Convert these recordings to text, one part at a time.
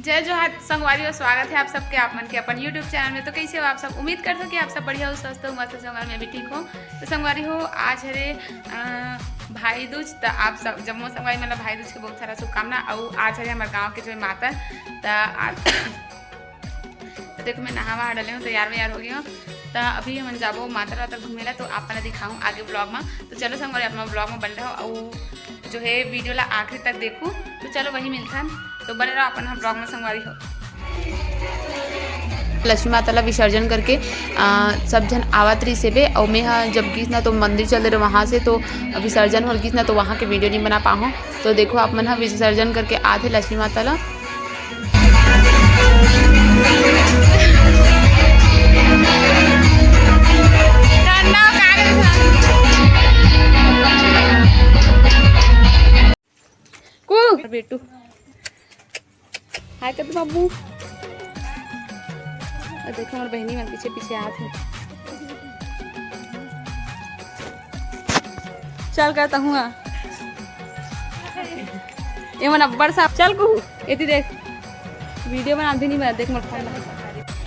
जय जोहार संगवारी और स्वागत है आप सबके आप मन के अपन यूट्यूब चैनल में। तो कैसे हो आप सब? उम्मीद करते हो कि आप सब बढ़िया हो, स्वस्थ हो, मस्त संगवारी में भी ठीक हो। तो संगवारी हो आज हरे भाई दूज। तो आप सब जम्मू संगवारी मतलब भाई दूज के बहुत सारा शुभकामना। और आज हरे हमारे गाँव के जो माता तो देखो मैं नहावा डले हूँ, तैयार व्यार हो गई हूँ। तो अभी हम जाबो माता वाता घूमेला, तो आप मैंने दिखाऊँ आगे ब्लॉग में। तो चलो संगवारी अपना ब्लॉग में बन रहा हो और जो है वीडियो ला आखिरी तक देखूँ। तो चलो वही मिलता है, तो बने रहो अपन हम ब्लॉग में संगवारी हो। लक्ष्मी माता ला विसर्जन करके सब जन आवत रही से बे। और मैं जब गीस ना तो मंदिर चल रहे वहाँ से, तो विसर्जन हो गीस ना तो वहाँ के वीडियो नहीं बना पाऊँ। तो देखो आप मन विसर्जन करके आते लक्ष्मी माता ला। बेटू हाय कर बाबू, देखो हमारे बहनी मन पीछे पीछे आते। चल करता हूँ ये मन अब्बड़ साहब चल कहू एती देख वीडियो बना दी नहीं मैं देख मोर फोन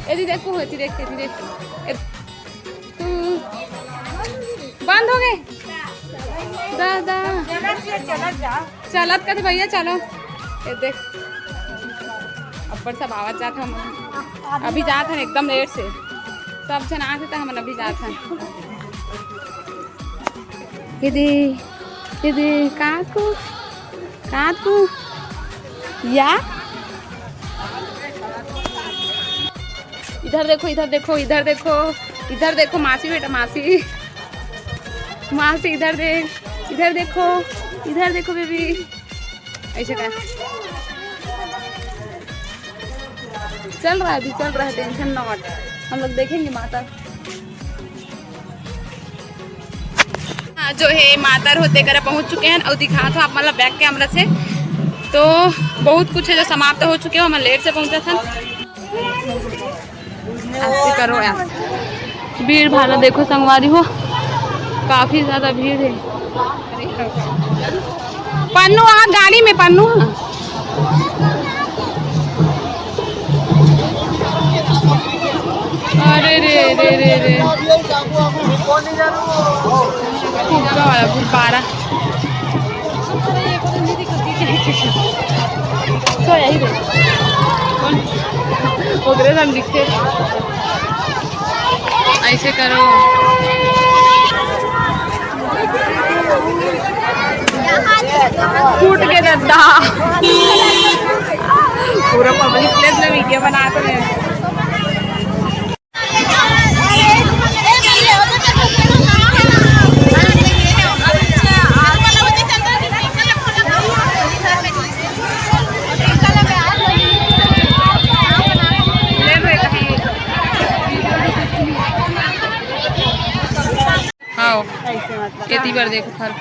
एती देख कहू एती देख तू बंद हो गए दादा चलत का भैया चलो ये देख अब्बड़ सब आवाज जाता हम अभी जात हैं एकदम लेट से सब जन आते तो हम अभी जात हैं। ये दे काकू या इधर देखो इधर देखो इधर देखो इधर देखो मासी बेटा मासी मासी इधर देखो बेबी ऐसे क्या चल रहा है टेंशन नॉट, हम लोग देखेंगे माता। हाँ जो है मातर होते कर पहुंच चुके हैं और दिखा था आप मतलब बैक कैमरा से। तो बहुत कुछ है जो समाप्त हो चुके हो, हम लेट से पहुंचा था। ऐसे करो यार, भीड़ भाड़ा देखो संगवारी हो, काफी ज्यादा भीड़ है। पन्नू आ गाड़ी में पन्नू अरे रे फुग्गा वाला गुब्बारा तो यही रे हम दिखते ऐसे करो। फूट के गद्दा पूरा पब्लिक प्लेस में वीडियो बनाते हैं। खेती बार देखो फर्क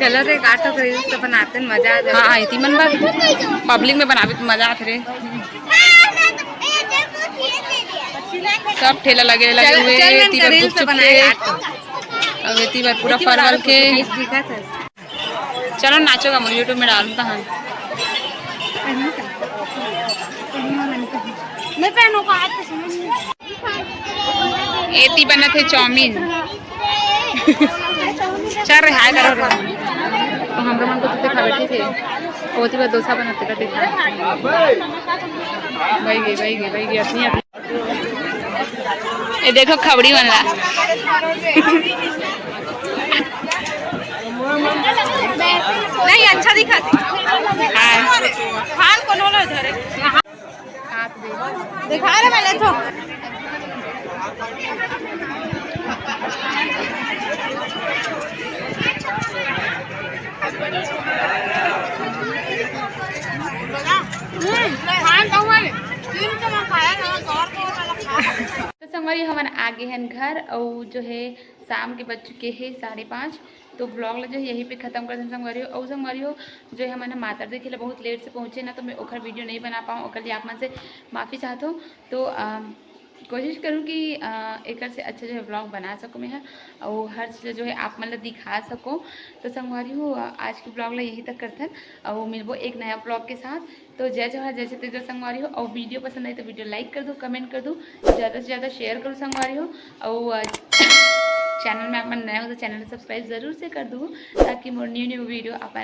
चलो रे काटो तो बनाते हैं मजा आ जाए। हाँ इतनी मन बात पब्लिक में बनावे तो मजा आते रे। सब ठेला लगे हुए अब इतनी बार पूरा फरवल के चलो नाचोगा मुझे यूट्यूब में डालता हूँ मैं पहनों का एती बना थे चाउमीन चल रहे हाय करो रे। तो हम मन को तो खा बैठे थे होती बार डोसा बनाते करते था भाई गई अपनी ये देखो खबड़ी बन रहा नहीं अच्छा दिखाती हाथ को नोलो इधर दिखा रहे मैंने तो तो संगवारी हम आगे हैं घर और जो है शाम के बज चुके हैं 5:30। तो ब्लॉग जो है यहीं पे ख़त्म कर दें संगवारी हो। और संगवारी हो जो है हमारे माता देखे बहुत लेट से पहुँचे ना, तो मैं ओखर वीडियो नहीं बना पाऊँ, ओखर लिए आप मन से माफ़ी चाहता हूँ। तो कोशिश करूँ कि एक से अच्छा जो है ब्लॉग बना सकूँ मैं और हर चीज़ जो है आप मतलब दिखा सको। तो संगवारी हूँ आज की ब्लॉग ला यही तक करथन और मिलबो एक नया ब्लॉग के साथ। तो जय जवाहर जय छत्तीसगढ़ संगवारी हो। और वीडियो पसंद आई तो वीडियो लाइक कर दो, कमेंट कर दो, ज़्यादा से ज़्यादा शेयर करो संगवारी हो। और चैनल में आप नया हो तो चैनल सब्सक्राइब ज़रूर से कर दो ताकि मोर न्यू वीडियो आप